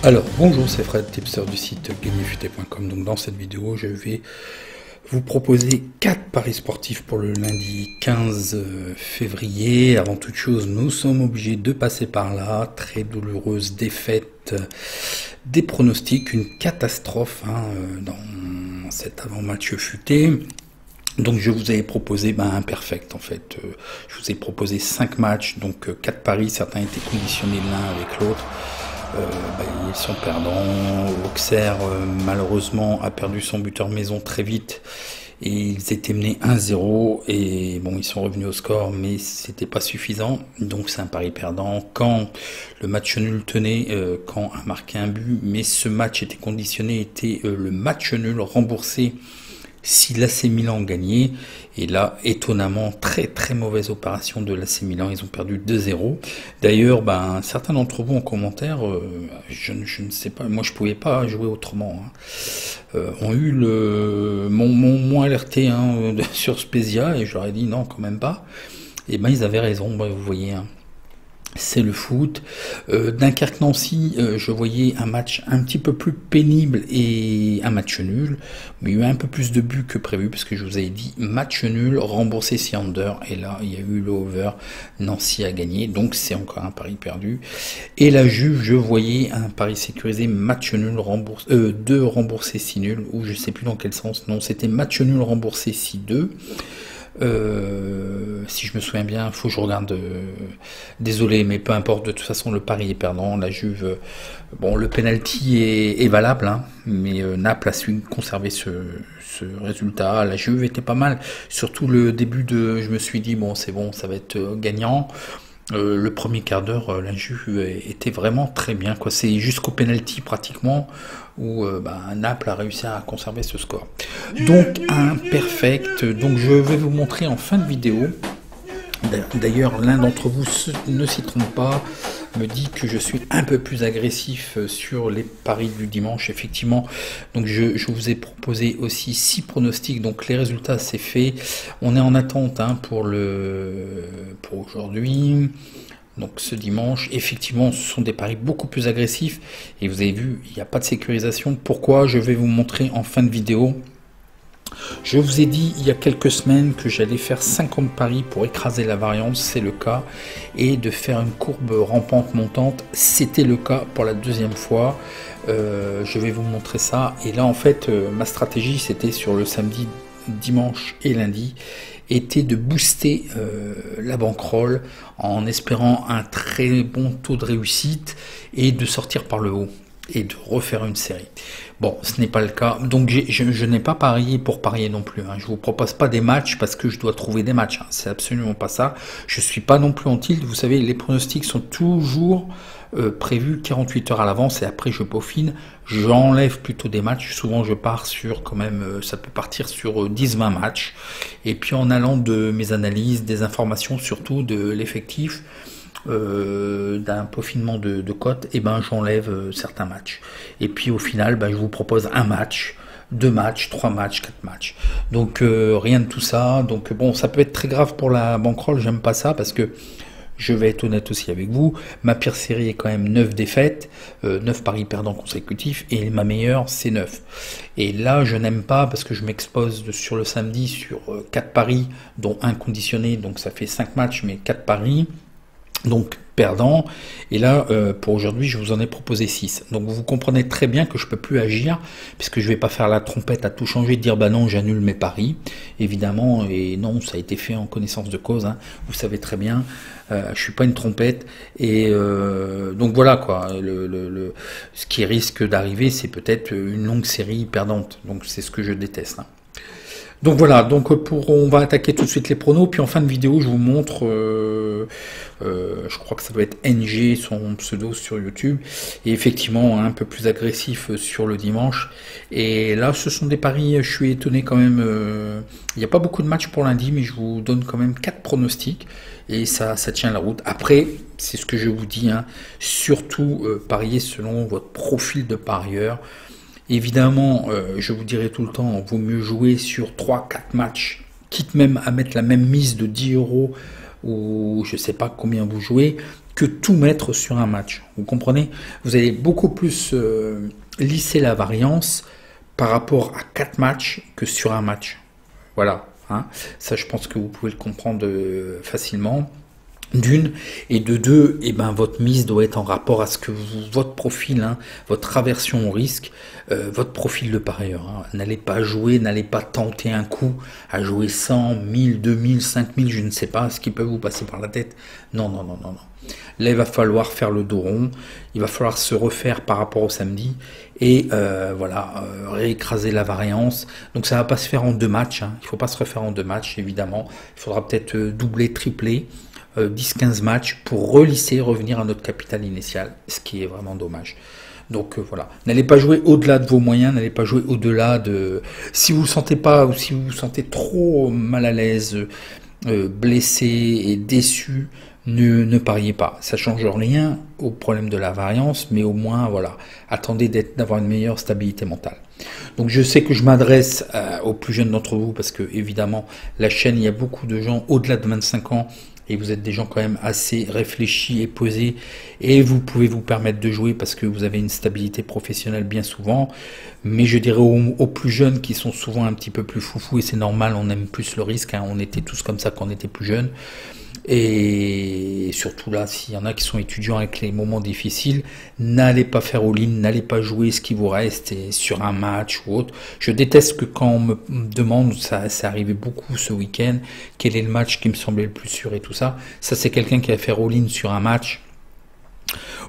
Alors bonjour, c'est Fred, tipster du site gagnerfuté.com. Donc dans cette vidéo, je vais vous proposer 4 paris sportifs pour le lundi 15 février. Avant toute chose, nous sommes obligés de passer par là. Très douloureuse défaite des pronostics, une catastrophe dans cet avant-match futé. Donc je vous ai proposé un perfect en fait. Je vous ai proposé 5 matchs, donc 4 paris. Certains étaient conditionnés l'un avec l'autre. Ils sont perdants. Auxerre malheureusement a perdu son buteur maison très vite et ils étaient menés 1-0 et bon, ils sont revenus au score mais c'était pas suffisant, donc c'est un pari perdant. Quand le match nul tenait, quand a marqué un but, mais ce match était conditionné, était le match nul remboursé si l'AC Milan gagnait. Et là, étonnamment, très très mauvaise opération de l'AC Milan, ils ont perdu 2-0. D'ailleurs, certains d'entre vous en commentaire, je ne sais pas, moi je pouvais pas jouer autrement, ont eu m'ont alerté sur Spezia, et je leur ai dit non, quand même pas. Et ils avaient raison, vous voyez, c'est le foot. Dunkerque-Nancy, je voyais un match un petit peu plus pénible et un match nul. Mais il y a eu un peu plus de buts que prévu parce que je vous avais dit match nul, remboursé si under. Et là, il y a eu le over. Nancy a gagné, donc c'est encore un pari perdu. Et la Juve, je voyais un pari sécurisé, match nul, deux remboursés si nul. Ou je sais plus dans quel sens. Non, c'était match nul remboursé si 2. Si je me souviens bien, faut que je regarde. Désolé, mais peu importe. De toute façon, le pari est perdant. La Juve, le penalty est valable, mais Naples a su conserver ce résultat. La Juve était pas mal. Surtout le début je me suis dit c'est bon, ça va être gagnant. Le premier quart d'heure, la Juve était vraiment très bien, quoi. C'est jusqu'au penalty pratiquement où Naples a réussi à conserver ce score. Donc un perfect. Donc je vais vous montrer en fin de vidéo. D'ailleurs, l'un d'entre vous ne s'y trompe pas, me dit que je suis un peu plus agressif sur les paris du dimanche, effectivement. Donc je vous ai proposé aussi 6 pronostics, donc les résultats c'est fait. On est en attente pour aujourd'hui. Donc ce dimanche, effectivement, ce sont des paris beaucoup plus agressifs. Et vous avez vu, il n'y a pas de sécurisation. Pourquoi? Je vais vous montrer en fin de vidéo. Je vous ai dit il y a quelques semaines que j'allais faire 50 paris pour écraser la variance, c'est le cas, et de faire une courbe rampante montante, c'était le cas pour la deuxième fois. Je vais vous montrer ça, et là en fait ma stratégie c'était sur le samedi, dimanche et lundi, était de booster la bankroll en espérant un très bon taux de réussite et de sortir par le haut et de refaire une série. Bon, ce n'est pas le cas, donc je n'ai pas parié pour parier non plus. Je vous propose pas des matchs parce que je dois trouver des matchs. C'est absolument pas ça. Je suis pas non plus en tilt. Vous savez, les pronostics sont toujours prévus 48 heures à l'avance et après je peaufine. J'enlève plutôt des matchs. Souvent, je pars sur quand même, ça peut partir sur 10-20 matchs. Et puis en allant de mes analyses, des informations, surtout de l'effectif, d'un peaufinement de cotes, j'enlève certains matchs. Et puis au final, je vous propose un match, 2 matchs, 3 matchs, 4 matchs. Donc rien de tout ça. Donc bon, ça peut être très grave pour la bankroll, j'aime pas ça parce que je vais être honnête aussi avec vous, ma pire série est quand même 9 défaites, 9 paris perdants consécutifs, et ma meilleure c'est 9. Et là je n'aime pas parce que je m'expose sur le samedi sur 4 paris, dont un conditionné, donc ça fait 5 matchs mais 4 paris. Donc perdant, et là pour aujourd'hui je vous en ai proposé 6, donc vous comprenez très bien que je peux plus agir puisque je vais pas faire la trompette à tout changer, dire non j'annule mes paris, évidemment, et non, ça a été fait en connaissance de cause, vous savez très bien, je suis pas une trompette, et donc voilà quoi, ce qui risque d'arriver c'est peut-être une longue série perdante, donc c'est ce que je déteste. Donc voilà, donc on va attaquer tout de suite les pronos, puis en fin de vidéo je vous montre, je crois que ça doit être NG son pseudo sur YouTube, et effectivement un peu plus agressif sur le dimanche, et là ce sont des paris, je suis étonné quand même, il n'y a pas beaucoup de matchs pour lundi, mais je vous donne quand même 4 pronostics, et ça tient la route. Après, c'est ce que je vous dis, surtout parier selon votre profil de parieur. Évidemment, je vous dirai tout le temps, vaut mieux jouer sur 3-4 matchs, quitte même à mettre la même mise de 10 € ou je sais pas combien vous jouez, que tout mettre sur un match. Vous comprenez? Vous allez beaucoup plus lisser la variance par rapport à 4 matchs que sur un match. Voilà. Hein. Ça, je pense que vous pouvez le comprendre facilement. D'une, et de deux, et ben votre mise doit être en rapport à ce que votre profil, hein, votre aversion au risque, votre profil de parieur. Hein. N'allez pas jouer, n'allez pas tenter un coup à jouer 100, 1000, 2000, 5000, je ne sais pas ce qui peut vous passer par la tête. Non, non, non, non, non. Là, il va falloir faire le dos rond, il va falloir se refaire par rapport au samedi et voilà, réécraser la variance. Donc ça va pas se faire en 2 matchs, hein. Il faut pas se refaire en 2 matchs, évidemment. Il faudra peut-être doubler, tripler. 10-15 matchs pour relisser, revenir à notre capital initial, ce qui est vraiment dommage. Donc voilà, n'allez pas jouer au-delà de vos moyens, n'allez pas jouer au-delà de... Si vous ne sentez pas, ou si vous vous sentez trop mal à l'aise, blessé et déçu, ne pariez pas. Ça ne change rien au problème de la variance, mais au moins, voilà, attendez d'avoir une meilleure stabilité mentale. Donc je sais que je m'adresse aux plus jeunes d'entre vous, parce que évidemment, la chaîne, il y a beaucoup de gens au-delà de 25 ans, et vous êtes des gens quand même assez réfléchis et posés, et vous pouvez vous permettre de jouer parce que vous avez une stabilité professionnelle bien souvent. Mais je dirais aux plus jeunes qui sont souvent un petit peu plus foufou, et c'est normal, on aime plus le risque, hein, on était tous comme ça quand on était plus jeunes. Et surtout là, s'il y en a qui sont étudiants avec les moments difficiles, n'allez pas faire all-in, n'allez pas jouer ce qui vous reste et sur un match ou autre. Je déteste que quand on me demande, ça arrivait beaucoup ce week-end, quel est le match qui me semblait le plus sûr et tout ça. Ça, c'est quelqu'un qui va faire all-in sur un match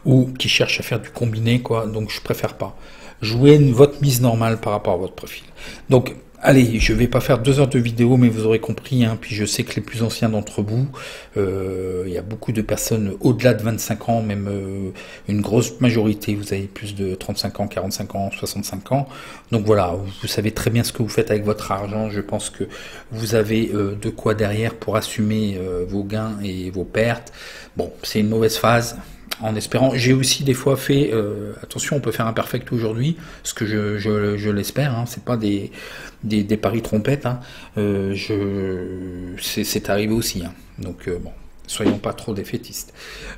ou qui cherche à faire du combiné, quoi. Donc je préfère pas. Jouez votre mise normale par rapport à votre profil. Donc allez, je vais pas faire 2 heures de vidéo, mais vous aurez compris, hein, puis je sais que les plus anciens d'entre vous, il y a beaucoup de personnes au-delà de 25 ans, même une grosse majorité, vous avez plus de 35 ans, 45 ans, 65 ans. Donc voilà, vous savez très bien ce que vous faites avec votre argent. Je pense que vous avez de quoi derrière pour assumer vos gains et vos pertes. Bon, c'est une mauvaise phase. En espérant, j'ai aussi des fois fait, attention, on peut faire un perfect aujourd'hui, ce que je l'espère, hein, c'est pas des paris trompettes, hein, c'est arrivé aussi, hein, donc bon, soyons pas trop défaitistes.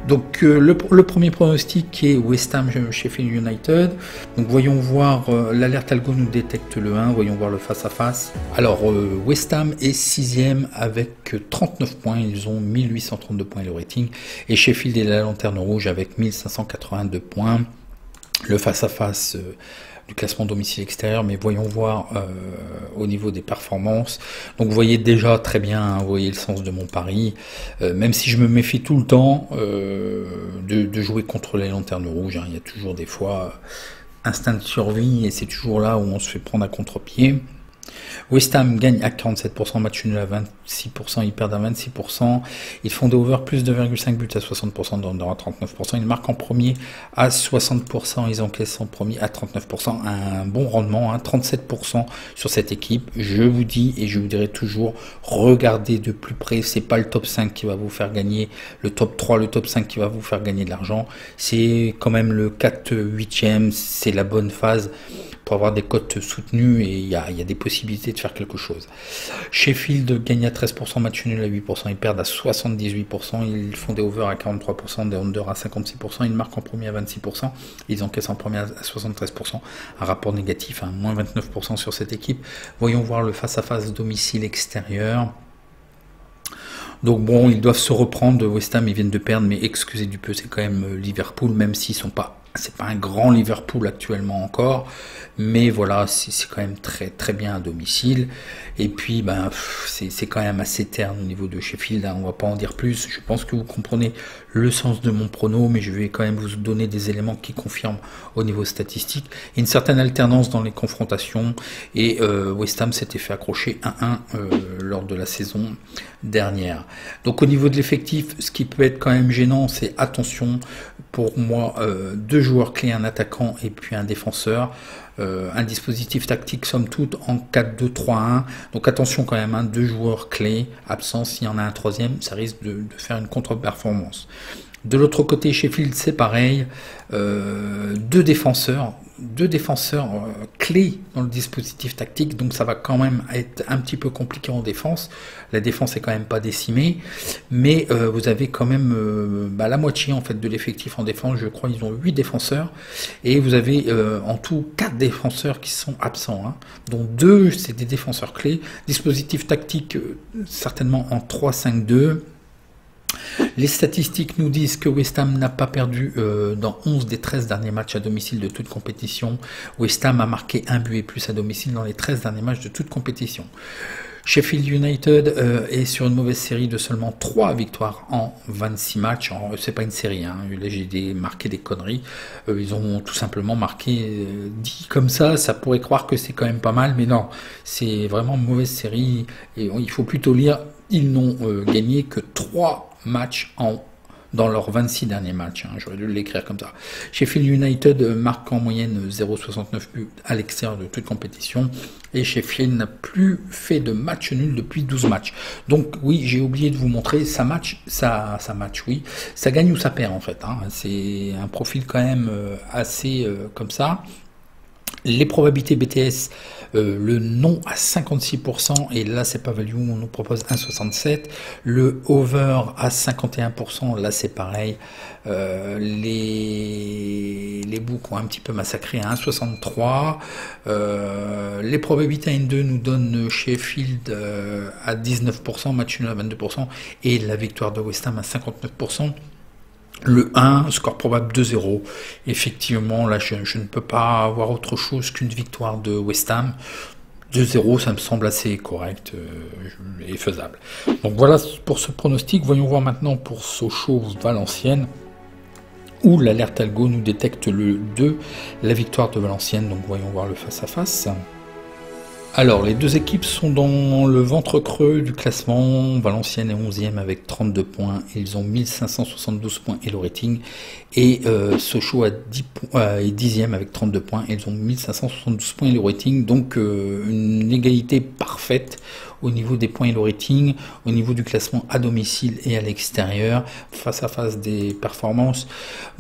Donc le premier pronostic qui est West Ham Sheffield United. Donc voyons voir, l'alerte algo nous détecte le 1, voyons voir le face à face. Alors West Ham est 6e avec 39 points, ils ont 1832 points le rating, et Sheffield est la lanterne rouge avec 1582 points. Le face à face du classement domicile extérieur, mais voyons voir au niveau des performances. Donc vous voyez déjà très bien, hein, vous voyez le sens de mon pari, même si je me méfie tout le temps de jouer contre les lanternes rouges, hein. Il y a toujours des fois instinct de survie, et c'est toujours là où on se fait prendre à contre-pied. West Ham gagne à 47%, match nul à 26%, ils perdent à 26%, ils font des over plus 2,5 buts à 60%, dans à 39%, ils marquent en premier à 60%, ils encaissent en premier à 39%, un bon rendement, hein, 37% sur cette équipe. Je vous dis et je vous dirai toujours, regardez de plus près, c'est pas le top 5 qui va vous faire gagner, le top 3, le top 5 qui va vous faire gagner de l'argent, c'est quand même le 4-8e, c'est la bonne phase pour avoir des cotes soutenues, et il y a des possibilités de faire quelque chose. Sheffield gagne à 13%, match nul à 8%, ils perdent à 78%, ils font des overs à 43%, des under à 56%, ils marquent en premier à 26%, ils encaissent en premier à 73%, un rapport négatif, hein, moins 29% sur cette équipe. Voyons voir le face-à-face domicile extérieur. Donc bon, ils doivent se reprendre, West Ham, ils viennent de perdre, mais excusez du peu, c'est quand même Liverpool, même s'ils sont pas... C'est pas un grand Liverpool actuellement encore, mais voilà, c'est quand même très très bien à domicile. Et puis ben c'est quand même assez terne au niveau de Sheffield, hein, on va pas en dire plus. Je pense que vous comprenez le sens de mon prono, mais je vais quand même vous donner des éléments qui confirment au niveau statistique une certaine alternance dans les confrontations. Et West Ham s'était fait accrocher 1-1 lors de la saison dernière. Donc au niveau de l'effectif, ce qui peut être quand même gênant, c'est attention, pour moi, 2 joueurs clés, un attaquant et puis un défenseur. Un dispositif tactique somme toute en 4-2-3-1. Donc attention quand même, hein, 2 joueurs clés absents, s'il y en a un troisième, ça risque de faire une contre-performance. De l'autre côté, Sheffield, c'est pareil, 2 défenseurs, deux défenseurs clés dans le dispositif tactique, donc ça va quand même être un petit peu compliqué en défense. La défense est quand même pas décimée, mais vous avez quand même la moitié en fait de l'effectif en défense. Je crois ils ont 8 défenseurs et vous avez en tout 4 défenseurs qui sont absents, hein, dont 2 c'est des défenseurs clés. Dispositif tactique certainement en 3-5-2. Les statistiques nous disent que West Ham n'a pas perdu dans 11 des 13 derniers matchs à domicile de toute compétition. West Ham a marqué un but et plus à domicile dans les 13 derniers matchs de toute compétition. Sheffield United est sur une mauvaise série de seulement 3 victoires en 26 matchs. C'est pas une série, hein. Là j'ai marqué des conneries. Ils ont tout simplement marqué, dit comme ça pourrait croire que c'est quand même pas mal, mais non, c'est vraiment une mauvaise série. Et il faut plutôt lire, ils n'ont gagné que 3 matchs dans leurs 26 derniers matchs, hein, j'aurais dû l'écrire comme ça. Sheffield United marque en moyenne 0,69 buts à l'extérieur de toute compétition, et Sheffield n'a plus fait de match nul depuis 12 matchs. Donc oui, j'ai oublié de vous montrer, ça gagne ou ça perd en fait, hein. C'est un profil quand même assez comme ça. Les probabilités BTS, le non à 56%, et là c'est pas value, on nous propose 1,67. Le over à 51%, là c'est pareil. Les books ont un petit peu massacré à 1,63. Les probabilités à N2 nous donnent Sheffield à 19%, match nul à 22%, et la victoire de West Ham à 59%. Le 1, score probable 2-0. Effectivement, là, je ne peux pas avoir autre chose qu'une victoire de West Ham. 2-0, ça me semble assez correct et faisable. Donc voilà pour ce pronostic. Voyons voir maintenant pour Sochaux-Valenciennes, où l'alerte algo nous détecte le 2, la victoire de Valenciennes. Donc voyons voir le face-à-face. Alors, les deux équipes sont dans le ventre creux du classement. Valenciennes est 11e avec 32 points. Ils ont 1572 points et le rating. Et Sochaux est 10e avec 32 points. Ils ont 1572 points et le rating. Donc, une égalité parfaite au niveau des points et le rating, au niveau du classement à domicile et à l'extérieur, face à face des performances.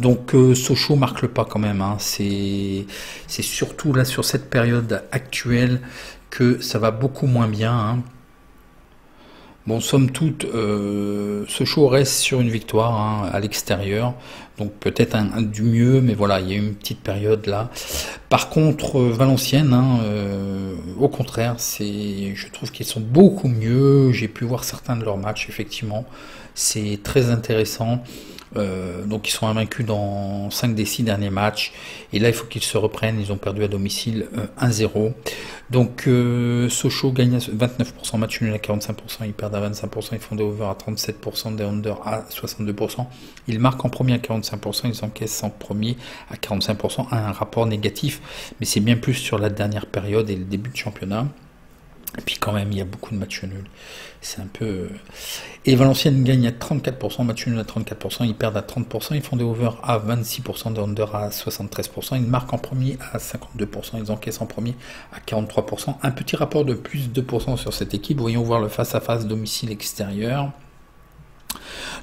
Donc, Sochaux marque le pas quand même, hein. C'est surtout là sur cette période actuelle que ça va beaucoup moins bien, hein. Bon, somme toute, Sochaux reste sur une victoire, hein, à l'extérieur, donc peut-être du mieux, mais voilà, il y a une petite période là. Par contre, Valenciennes, hein, au contraire, je trouve qu'ils sont beaucoup mieux. J'ai pu voir certains de leurs matchs, effectivement, c'est très intéressant. Donc ils sont invaincus dans 5 des 6 derniers matchs, et là il faut qu'ils se reprennent. Ils ont perdu à domicile 1-0. Donc Sochaux gagne à 29%, match nul à 45%, ils perdent à 25%, ils font des over à 37%, des under à 62%. Ils marquent en premier à 45%, ils encaissent en premier à 45%, un rapport négatif, mais c'est bien plus sur la dernière période et le début de championnat. Et puis quand même, il y a beaucoup de matchs nuls. C'est un peu... Et Valenciennes gagne à 34%, match nul à 34%, ils perdent à 30%, ils font des over à 26%, des under à 73%, ils marquent en premier à 52%, ils encaissent en premier à 43%. Un petit rapport de plus de 2% sur cette équipe. Voyons voir le face-à-face domicile-extérieur.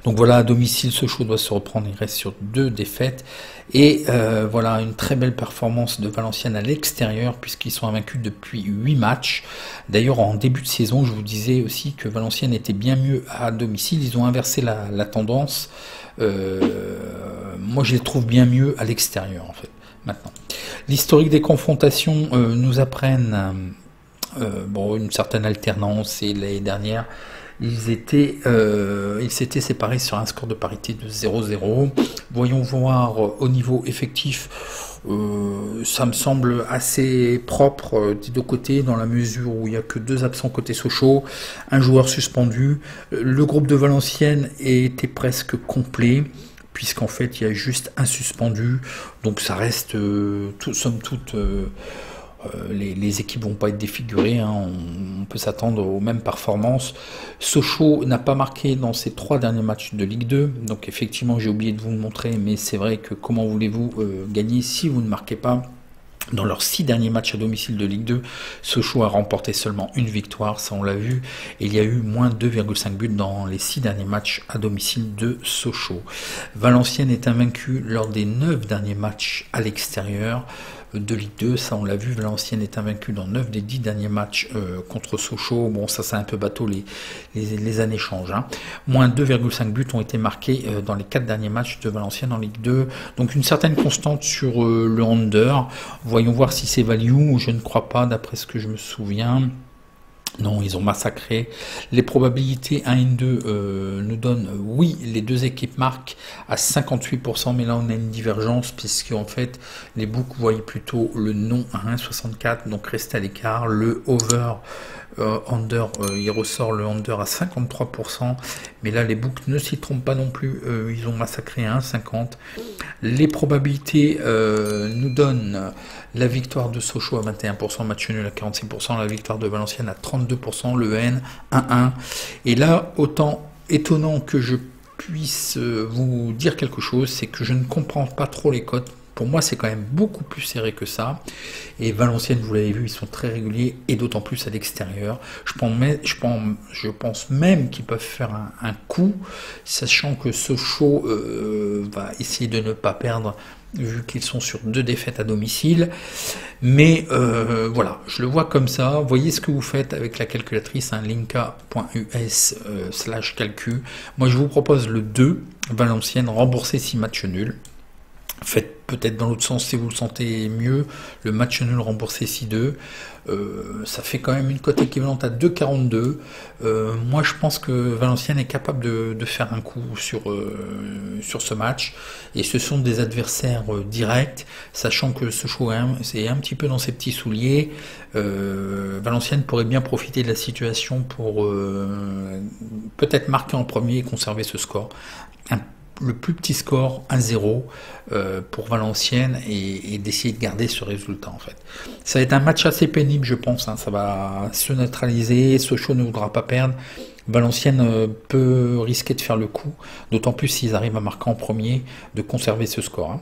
Donc voilà, à domicile, Sochaux doit se reprendre, il reste sur 2 défaites. Et voilà, une très belle performance de Valenciennes à l'extérieur, puisqu'ils sont invaincus depuis 8 matchs. D'ailleurs, en début de saison, je vous disais aussi que Valenciennes était bien mieux à domicile. Ils ont inversé la tendance. Moi, je les trouve bien mieux à l'extérieur, en fait, maintenant. L'historique des confrontations nous apprennent une certaine alternance, et l'année dernière, ils s'étaient séparés sur un score de parité de 0-0. Voyons voir au niveau effectif, ça me semble assez propre des deux côtés, dans la mesure où il n'y a que 2 absents côté Sochaux, un joueur suspendu. Le groupe de Valenciennes était presque complet, puisqu'en fait il y a juste un suspendu, donc ça reste somme toute... les équipes vont pas être défigurées, hein. On peut s'attendre aux mêmes performances. Sochaux n'a pas marqué dans ses 3 derniers matchs de Ligue 2, donc effectivement j'ai oublié de vous le montrer, mais c'est vrai que comment voulez-vous gagner si vous ne marquez pas? Dans leurs 6 derniers matchs à domicile de Ligue 2, Sochaux a remporté seulement une victoire, ça on l'a vu, et il y a eu moins 2,5 buts dans les 6 derniers matchs à domicile de Sochaux. Valenciennes est invaincue lors des 9 derniers matchs à l'extérieur de Ligue 2, ça on l'a vu, Valenciennes est invaincue dans 9 des 10 derniers matchs contre Sochaux. Bon, ça c'est un peu bateau, les années changent. Hein. Moins 2,5 buts ont été marqués dans les 4 derniers matchs de Valenciennes en Ligue 2, donc une certaine constante sur le under. Voyons voir si c'est value, je ne crois pas d'après ce que je me souviens. Non, ils ont massacré. Les probabilités 1 et 2 nous donnent, oui, les deux équipes marquent à 58%, mais là on a une divergence, puisque en fait, les books voient plutôt le non à 1,64, donc restez à l'écart. Le over, under, il ressort le under à 53%, mais là les books ne s'y trompent pas non plus, ils ont massacré à 1,50. Les probabilités nous donnent la victoire de Sochaux à 21%, match nul à 46%, la victoire de Valenciennes à 32%, le N 1-1. Et là, autant étonnant que je puisse vous dire quelque chose, c'est que je ne comprends pas trop les cotes. Pour moi, c'est quand même beaucoup plus serré que ça. Et Valenciennes, vous l'avez vu, ils sont très réguliers, et d'autant plus à l'extérieur. Je pense même qu'ils peuvent faire un coup, sachant que Sochaux va essayer de ne pas perdre, vu qu'ils sont sur 2 défaites à domicile. Mais voilà, je le vois comme ça. Voyez ce que vous faites avec la calculatrice, hein, linka.us/calcul. Moi, je vous propose le 2, Valenciennes, rembourser 6 matchs nuls. Faites peut-être dans l'autre sens si vous le sentez mieux, le match nul remboursé 6-2, ça fait quand même une cote équivalente à 2,42. Moi je pense que Valenciennes est capable de faire un coup sur ce match, et ce sont des adversaires directs, sachant que Sochaux c'est un petit peu dans ses petits souliers. Valenciennes pourrait bien profiter de la situation pour peut-être marquer en premier et conserver ce score. Le plus petit score, 1-0 pour Valenciennes, et d'essayer de garder ce résultat en fait. Ça va être un match assez pénible, je pense, hein. Ça va se neutraliser, Sochaux ne voudra pas perdre, Valenciennes peut risquer de faire le coup, d'autant plus s'ils arrivent à marquer en premier, de conserver ce score. Hein.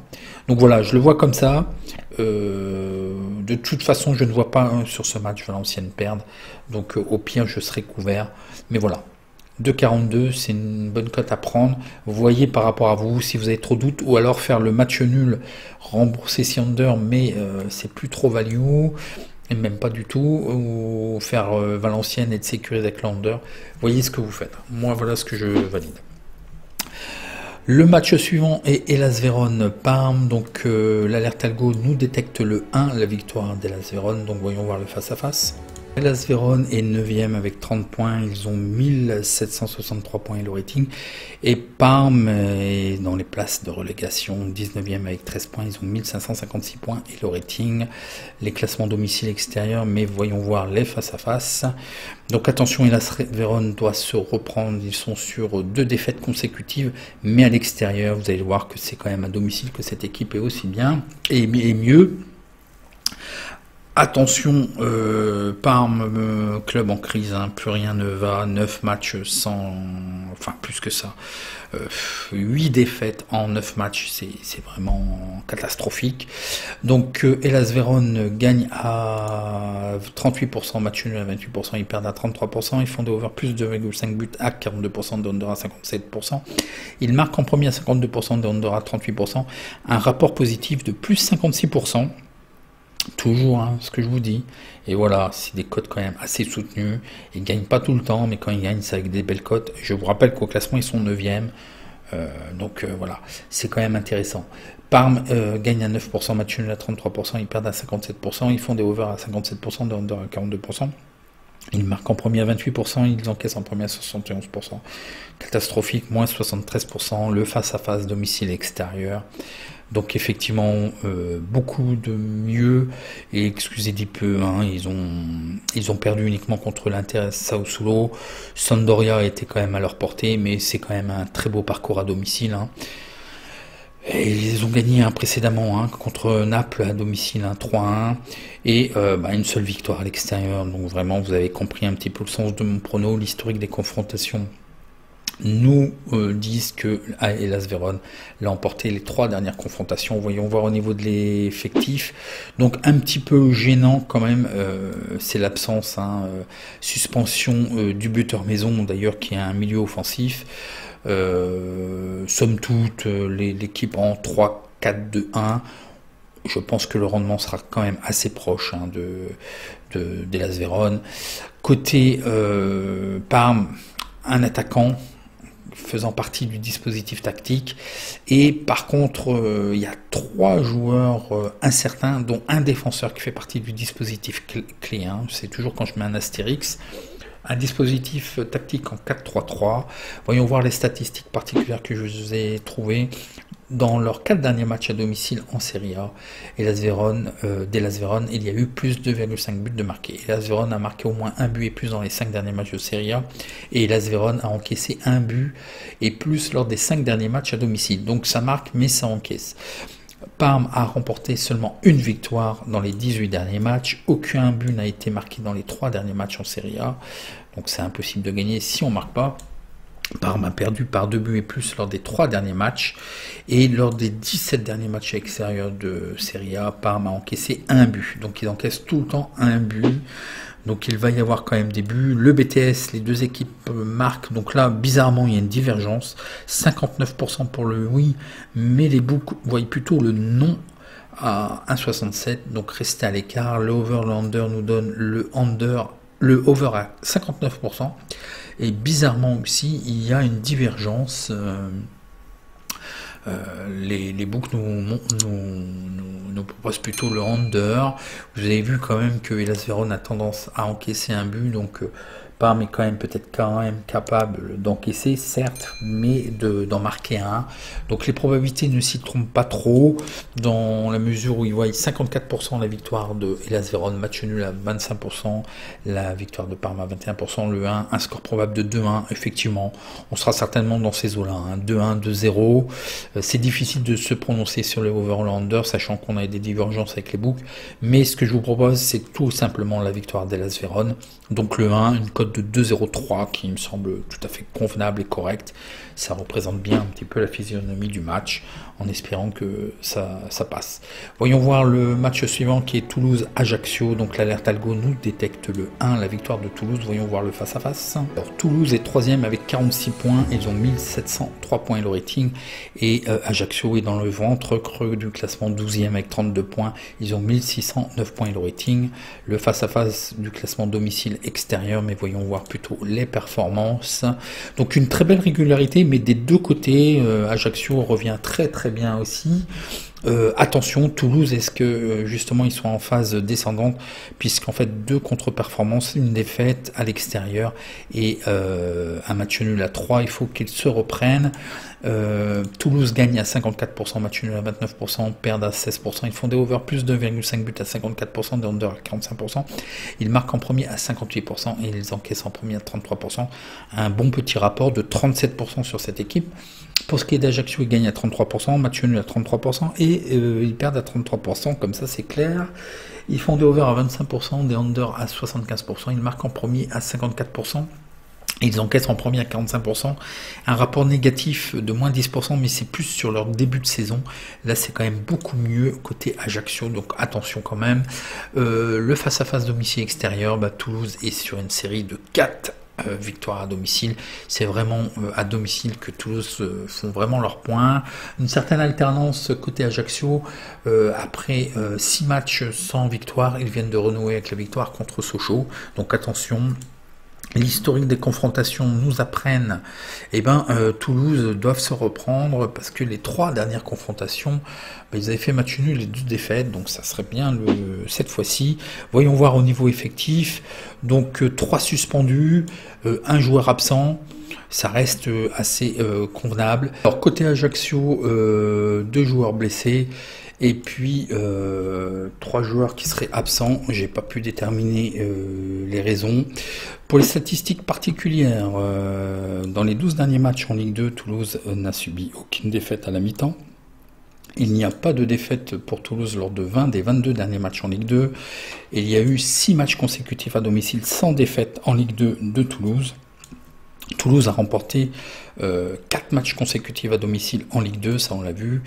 Donc voilà, je le vois comme ça. De toute façon, je ne vois pas sur ce match Valenciennes perdre, donc au pire je serai couvert, mais voilà. 2,42, c'est une bonne cote à prendre. Vous voyez par rapport à vous, si vous avez trop de doutes, ou alors faire le match nul, rembourser si under, mais c'est plus trop value, et même pas du tout, ou faire Valenciennes et de sécuriser avec l'under. Voyez ce que vous faites. Moi, voilà ce que je valide. Le match suivant est Hellas Vérone-Parme, donc l'alerte algo nous détecte le 1, la victoire d'Hellas Vérone, donc voyons voir le face-à-face. Hellas Vérone est 9e avec 30 points, ils ont 1763 points et le rating, et Parme est dans les places de relégation, 19e avec 13 points, ils ont 1556 points et le rating. Les classements domicile extérieur, mais voyons voir les face-à-face. Donc attention, Hellas Vérone doit se reprendre, ils sont sur 2 défaites consécutives, mais à l'extérieur, vous allez voir que c'est quand même à domicile que cette équipe est aussi bien, et mieux. Attention, Parme, club en crise, hein, plus rien ne va, 9 matchs sans, enfin plus que ça, 8 défaites en 9 matchs, c'est vraiment catastrophique. Donc Hellas Vérone gagne à 38%, match nul à 28%, ils perdent à 33%, ils font des over plus de 2,5 buts à 42%, de under à 57%, ils marquent en premier à 52%, de under à 38%, un rapport positif de plus 56%. Toujours, hein, ce que je vous dis. Et voilà, c'est des cotes quand même assez soutenues. Ils ne gagnent pas tout le temps, mais quand ils gagnent, c'est avec des belles cotes. Je vous rappelle qu'au classement, ils sont 9e. Donc voilà, c'est quand même intéressant. Parme gagne à 9%, match nul à 33%, ils perdent à 57%, ils font des over à 57%, des under à 42%. Ils marquent en premier à 28%, ils encaissent en premier à 71%. Catastrophique, moins 73%, le face-à-face domicile extérieur. Donc effectivement, beaucoup de mieux, et excusez du peu, hein, ils ont perdu uniquement contre l'Inter Sao Paulo. Sampdoria était quand même à leur portée, mais c'est quand même un très beau parcours à domicile. Hein. Et ils ont gagné précédemment contre Naples à domicile 3-1, et une seule victoire à l'extérieur. Donc vraiment, vous avez compris un petit peu le sens de mon prono, l'historique des confrontations nous disent que Hellas Vérone l'a emporté les 3 dernières confrontations. Voyons voir au niveau de l'effectif. Donc un petit peu gênant quand même, c'est l'absence, suspension du buteur maison d'ailleurs qui est un milieu offensif. Somme toute, l'équipe en 3-4-2-1. Je pense que le rendement sera quand même assez proche d'Hellas Vérone. Côté Parme, un attaquant faisant partie du dispositif tactique, et par contre il y a 3 joueurs incertains, dont un défenseur qui fait partie du dispositif clé, c'est toujours quand je mets un astérix, un dispositif tactique en 4-3-3. Voyons voir les statistiques particulières que je vous ai trouvées. Dans leurs 4 derniers matchs à domicile en Serie A, d'Hellas Vérone, il y a eu plus de 2,5 buts de marqués. Hellas Vérone a marqué au moins un but et plus dans les 5 derniers matchs de Serie A, et Hellas Vérone a encaissé un but et plus lors des 5 derniers matchs à domicile. Donc ça marque, mais ça encaisse. Parme a remporté seulement une victoire dans les 18 derniers matchs. Aucun but n'a été marqué dans les 3 derniers matchs en Serie A. Donc c'est impossible de gagner si on ne marque pas. Parme a perdu par 2 buts et plus lors des 3 derniers matchs, et lors des 17 derniers matchs à l'extérieur de Serie A, Parme a encaissé un but. Donc il encaisse tout le temps un but. Donc il va y avoir quand même des buts. Le BTS, les 2 équipes marquent. Donc là, bizarrement, il y a une divergence. 59% pour le oui, mais les books voient plutôt le non à 1,67. Donc restez à l'écart. Le over, le under nous donne le over à 59%. Et bizarrement aussi, il y a une divergence. Les books nous proposent plutôt le under. Vous avez vu quand même que Hellas Vérone a tendance à encaisser un but, donc Parme est peut-être quand même capable d'encaisser, certes, mais d'en marquer un. Donc les probabilités ne s'y trompent pas trop, dans la mesure où ils voient 54% la victoire de Hellas Vérone, match nul à 25%, la victoire de Parme à 21%, le 1, un score probable de 2-1. Effectivement, on sera certainement dans ces eaux-là, 2-1, 2-0. C'est difficile de se prononcer sur les over-under, sachant qu'on a des divergences avec les books, mais ce que je vous propose, c'est tout simplement la victoire d'Hellas Vérone. Donc le 1, une cote de 2,03 qui me semble tout à fait convenable et correct. Ça représente bien un petit peu la physionomie du match, en espérant que ça passe. Voyons voir le match suivant qui est Toulouse-Ajaccio. Donc l'alerte algo nous détecte le 1, la victoire de Toulouse. Voyons voir le face-à-face. Alors Toulouse est 3e avec 46 points, ils ont 1703 points et le rating, et Ajaccio est dans le ventre creux du classement, 12e avec 32 points, ils ont 1609 points et le rating. Le face-à-face du classement domicile extérieur, mais voyons voir plutôt les performances. Donc une très belle régularité, mais des 2 côtés. Ajaccio revient très bien aussi. Attention, Toulouse, est-ce que justement ils sont en phase descendante, puisqu'en fait 2 contre-performances, une défaite à l'extérieur et un match nul à 3, il faut qu'ils se reprennent. Toulouse gagne à 54%, match nul à 29%, perdent à 16%, ils font des over plus 2,5 buts à 54%, des under à 45%, ils marquent en premier à 58% et ils encaissent en premier à 33%, un bon petit rapport de 37% sur cette équipe. Pour ce qui est d'Ajaccio, ils gagnent à 33%, match nul à 33%, et ils perdent à 33%, comme ça c'est clair. Ils font des over à 25%, des under à 75%, ils marquent en premier à 54%. Ils encaissent en premier à 45%, un rapport négatif de moins 10%, mais c'est plus sur leur début de saison. Là, c'est quand même beaucoup mieux côté Ajaccio, donc attention quand même. Le face-à-face domicile extérieur, Toulouse est sur une série de 4 victoires à domicile. C'est vraiment à domicile que Toulouse font vraiment leurs points. Une certaine alternance côté Ajaccio. Après 6 matchs sans victoire, ils viennent de renouer avec la victoire contre Sochaux. Donc attention. L'historique des confrontations nous apprennent, Toulouse doivent se reprendre, parce que les 3 dernières confrontations, ils avaient fait match nul et 2 défaites, donc ça serait bien cette fois-ci. Voyons voir au niveau effectif, donc 3 suspendus, 1 joueur absent. Ça reste assez convenable. Alors côté Ajaccio, 2 joueurs blessés. Et puis 3 joueurs qui seraient absents, j'ai pas pu déterminer les raisons. Pour les statistiques particulières, dans les 12 derniers matchs en Ligue 2, Toulouse n'a subi aucune défaite à la mi-temps. Il n'y a pas de défaite pour Toulouse lors de 20 des 22 derniers matchs en Ligue 2. Et il y a eu 6 matchs consécutifs à domicile sans défaite en Ligue 2 de Toulouse. Toulouse a remporté 4 matchs consécutifs à domicile en Ligue 2, ça on l'a vu.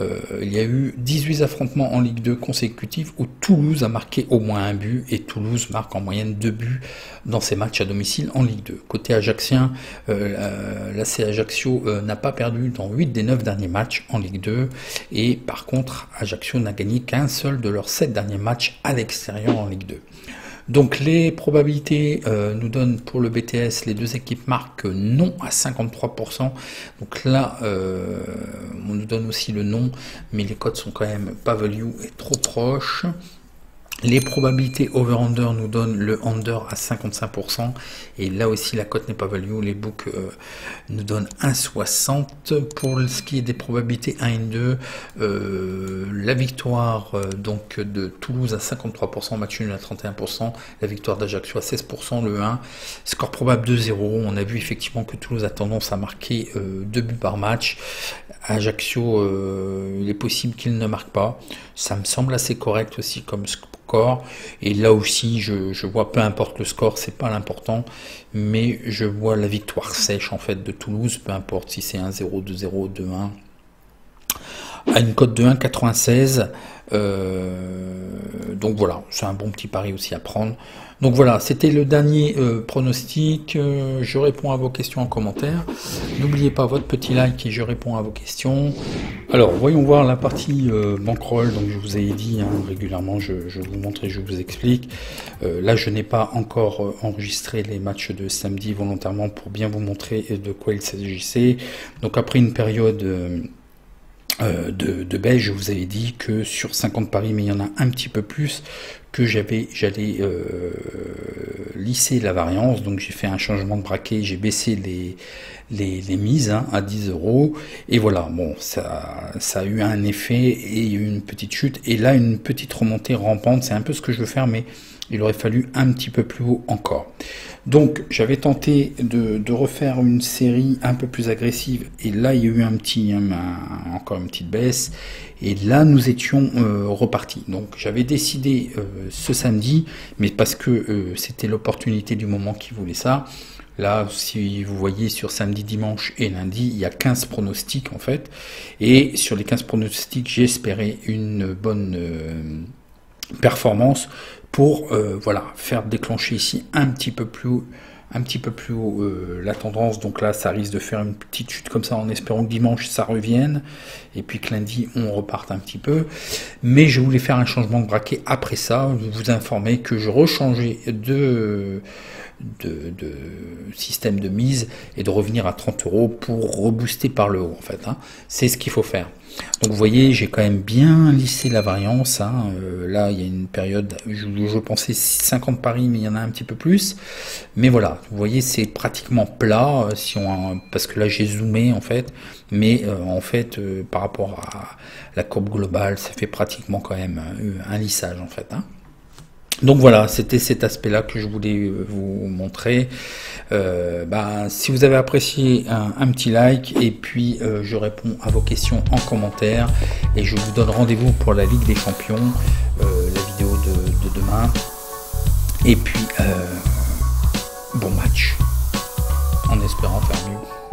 Il y a eu 18 affrontements en Ligue 2 consécutifs où Toulouse a marqué au moins un but, et Toulouse marque en moyenne 2 buts dans ses matchs à domicile en Ligue 2. Côté ajaxien, l'AC Ajaccio n'a pas perdu dans 8 des 9 derniers matchs en Ligue 2, et par contre Ajaccio n'a gagné qu'un seul de leurs 7 derniers matchs à l'extérieur en Ligue 2. Donc les probabilités nous donnent pour le BTS, les deux équipes marquent non à 53%. Donc là, on nous donne aussi le non, mais les cotes sont quand même pas value et trop proches. Les probabilités over-under nous donnent le under à 55%, et là aussi la cote n'est pas value, les books nous donnent 1,60. Pour ce qui est des probabilités 1 et 2, la victoire donc de Toulouse à 53%, match nul à 31%, la victoire d'Ajaccio à 16%, le 1, score probable 2-0. On a vu effectivement que Toulouse a tendance à marquer 2 buts par match. Ajaccio, il est possible qu'il ne marque pas, ça me semble assez correct aussi comme score. Et là aussi, je vois, peu importe le score, c'est pas l'important, mais je vois la victoire sèche en fait de Toulouse, peu importe si c'est 1-0, 2-0, 2-1, à une cote de 1,96. Donc voilà, c'est un bon petit pari aussi à prendre. Donc voilà, c'était le dernier pronostic. Je réponds à vos questions en commentaire. N'oubliez pas votre petit like et je réponds à vos questions. Alors, voyons voir la partie bankroll. Donc je vous ai dit régulièrement, je vous montre et je vous explique. Là, je n'ai pas encore enregistré les matchs de samedi volontairement pour bien vous montrer de quoi il s'agissait. Donc après une période de baisse, je vous avais dit que sur 50 paris, mais il y en a un petit peu plus, que j'allais lisser la variance. Donc j'ai fait un changement de braquet, j'ai baissé les mises à 10 €, et voilà, bon, ça a eu un effet et il y a eu une petite chute, et là une petite remontée rampante. C'est un peu ce que je veux faire, mais il aurait fallu un petit peu plus haut encore. Donc j'avais tenté de refaire une série un peu plus agressive, et là il y a eu encore une petite baisse, et là nous étions repartis. Donc j'avais décidé ce samedi, mais parce que c'était l'opportunité du moment qui voulait ça. Là, si vous voyez, sur samedi, dimanche et lundi, il y a 15 pronostics en fait, et sur les 15 pronostics, j'ai espéré une bonne performance pour voilà, faire déclencher ici un petit peu plus haut la tendance. Donc là ça risque de faire une petite chute comme ça, en espérant que dimanche ça revienne, et puis que lundi on reparte un petit peu. Mais je voulais faire un changement de braquet après ça, vous informer que je rechangeais de système de mise, et de revenir à 30 € pour rebooster par le haut en fait, c'est ce qu'il faut faire. Donc vous voyez, j'ai quand même bien lissé la variance, là il y a une période, je pensais 50 paris, mais il y en a un petit peu plus, mais voilà, vous voyez, c'est pratiquement plat, parce que là j'ai zoomé en fait, mais en fait par rapport à la courbe globale, ça fait pratiquement quand même un lissage en fait, Donc voilà, c'était cet aspect-là que je voulais vous montrer. Si vous avez apprécié, un petit like, et puis je réponds à vos questions en commentaire, et je vous donne rendez-vous pour la Ligue des Champions, la vidéo de demain. Et puis bon match, en espérant faire mieux.